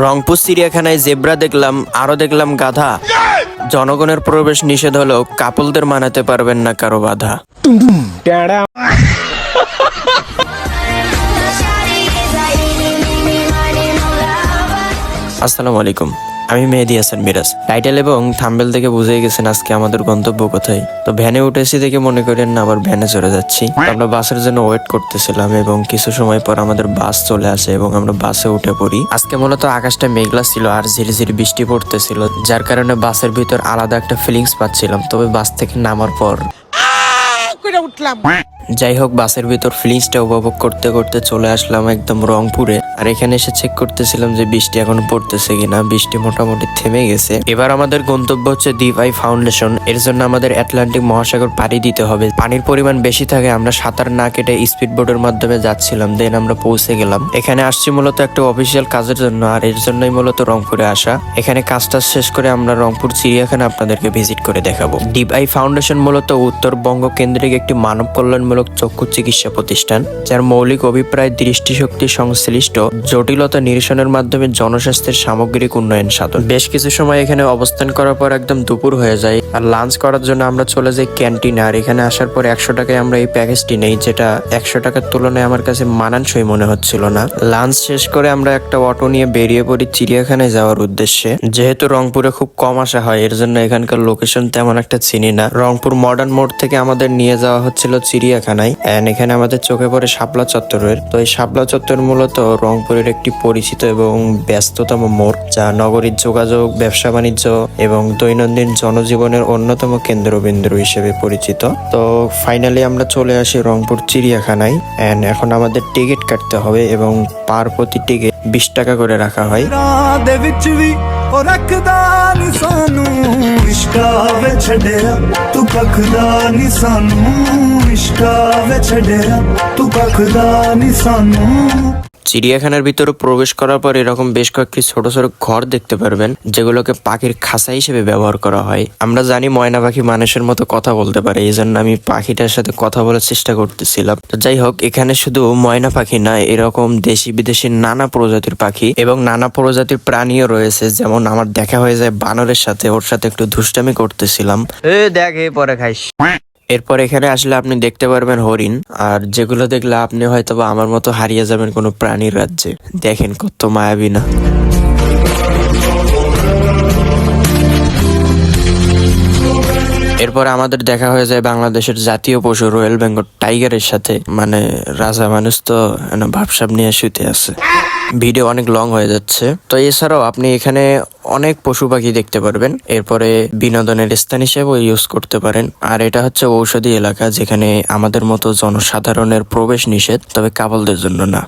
রংপুর চিড়িয়াখানায় জেব্রা দেখলাম, আরো দেখলাম গাধা। জনগণের প্রবেশ নিষেধ হলেও কাপলদের মানাতে পারবেন না কারো বাধা। আসসালামু আলাইকুম, আমি মেহেদি হাসান মিরাজ। টাইটেল এবং থাম্বনেল থেকে বুঝেই গেছেন আজকে আমাদের গন্তব্য কোথায়। তো ভ্যানে উঠেছি দেখে মনে করেন না আবার ভ্যানে চলে যাচ্ছি। আমরা বাসের জন্য ওয়েট করতেছিলাম এবং কিছু সময় পর আমাদের বাস চলে আসে এবং আমরা বাসে উঠে পড়ি। আজকে মূলত আকাশটা মেঘলা ছিল আর ঝিরি ঝিরি বৃষ্টি পড়তেছিল, যার কারণে বাসের ভিতর আলাদা একটা ফিলিংস পাচ্ছিলাম। তবে বাস থেকে নামার পর যাই হোক, বাসের ভিতর ফিলিংসটা উপভোগ করতে করতে চলে আসলাম একদম রংপুরে। আর এখানে এসে চেক করতেছিলাম যে বৃষ্টি এখন পড়তেছে কিনা। বৃষ্টি মোটামুটি থেমে গেছে। এবার আমাদের গন্তব্য হচ্ছে দ্বীপ আই ফাউন্ডেশন। এর জন্য আমাদের আটলান্টিক মহাসাগর পাড়ি দিতে হবে। পানির পরিমাণ বেশি থাকে, আমরা সাঁতার না কেটে স্পিড বোটের মাধ্যমে যাচ্ছিলাম। দেন আমরা পৌঁছে গেলাম। এখানে আসছি মূলত একটা অফিসিয়াল কাজের জন্য, আর এর জন্যই মূলত রংপুরে আসা। এখানে কাজটা শেষ করে আমরা রংপুর চিড়িয়াখানা আপনাদেরকে ভিজিট করে দেখাবো। দ্বীপ আই ফাউন্ডেশন মূলত উত্তরবঙ্গ কেন্দ্রিক একটি মানব কল্যাণমূলক চক্ষু চিকিৎসা প্রতিষ্ঠান, যার মৌলিক অভিপ্রায় দৃষ্টিশক্তি সংশ্লিষ্ট জটিলতা নিরসনের মাধ্যমে জনস্বাস্থ্যের সামগ্রিক উন্নয়ন সাধন। বেশ কিছু সময় এখানে অবস্থান করার পর একদম দুপুর হয়ে যায়। আর লাঞ্চ করার জন্য আমরা চলে যাই ক্যান্টিনে। আর এখানে আসার পর 100 টাকায় আমরা এই প্যাকেজটি নেই, যেটা 100 টাকার তুলনায় আমার কাছে মানানসই মনে হচ্ছিল না। লাঞ্চ শেষ করে আমরা একটা অটো নিয়ে বেরিয়ে পড়ি চিড়িয়াখানায় যাওয়ার উদ্দেশ্যে। যেহেতু রংপুরে খুব কম আসা হয়, এর জন্য এখানকার লোকেশন তেমন একটা চিনি না। রংপুর মডার্ন মোড় থেকে আমাদের নিয়ে যাওয়া হচ্ছিল চিড়িয়াখানায়। এখানে আমাদের চোখে পড়ে শাপলা চত্বরের। তো এই শাপলা চত্বর মূলত রংপুরের একটি পরিচিত এবং ব্যস্ততম মোড়, যা নগরীর যোগাযোগ, ব্যবসা বাণিজ্য এবং দৈনন্দিন জনজীবনের অন্যতম কেন্দ্রবিন্দু হিসেবে পরিচিত। তো ফাইনালি আমরা চলে আসি রংপুর চিড়িয়াখানায়। এখন আমাদের টিকিট কাটতে হবে এবং পার প্রতি টিকিট 20 টাকা করে রাখা হয়। চিড়িয়াখানার ভিতরে প্রবেশ করার পর এরকম বেশ কয়েকটি ছোট ছোট ঘর দেখতে পারবেন, যেগুলোকে পাখির খাঁচা হিসেবে ব্যবহার করা হয়। আমরা জানি ময়না পাখি মানুষের মতো কথা বলতে পারে, এই জন্য আমি পাখিটার সাথে কথা বলার চেষ্টা করতেছিলাম। তো যাই হোক, এখানে শুধু ময়না পাখি না, এরকম দেশি বিদেশি নানা প্রজাতির পাখি এবং নানা প্রজাতির প্রাণীও রয়েছে। যেমন আমার দেখা হয়ে যায় বানরের সাথে, ওর সাথে একটু দুষ্টামি করতেছিলাম। দেখ পরে খাইস। এরপর এখানে আসলে আপনি দেখতে পারবেন হরিণ, আর যেগুলো দেখলে আপনি হয়তো বা আমার মতো হারিয়ে যাবেন কোনো প্রাণীর রাজ্যে। দেখেন কত মায়াবী না। এরপর আমাদের দেখা হয়ে যায় বাংলাদেশের জাতীয় পশু রয়্যাল বেঙ্গল টাইগারের সাথে। মানে রাজা মানুষ তো ভাবসাব নিয়ে শুতে আছে। ভিডিও অনেক লং হয়ে যাচ্ছে। তো এছাড়াও আপনি এখানে অনেক পশু পাখি দেখতে পারবেন। এরপরে বিনোদনের স্থান হিসেবেও ইউজ করতে পারেন। আর এটা হচ্ছে ঔষধি এলাকা, যেখানে আমাদের মতো জনসাধারণের প্রবেশ নিষেধ, তবে কাপলদের জন্য না।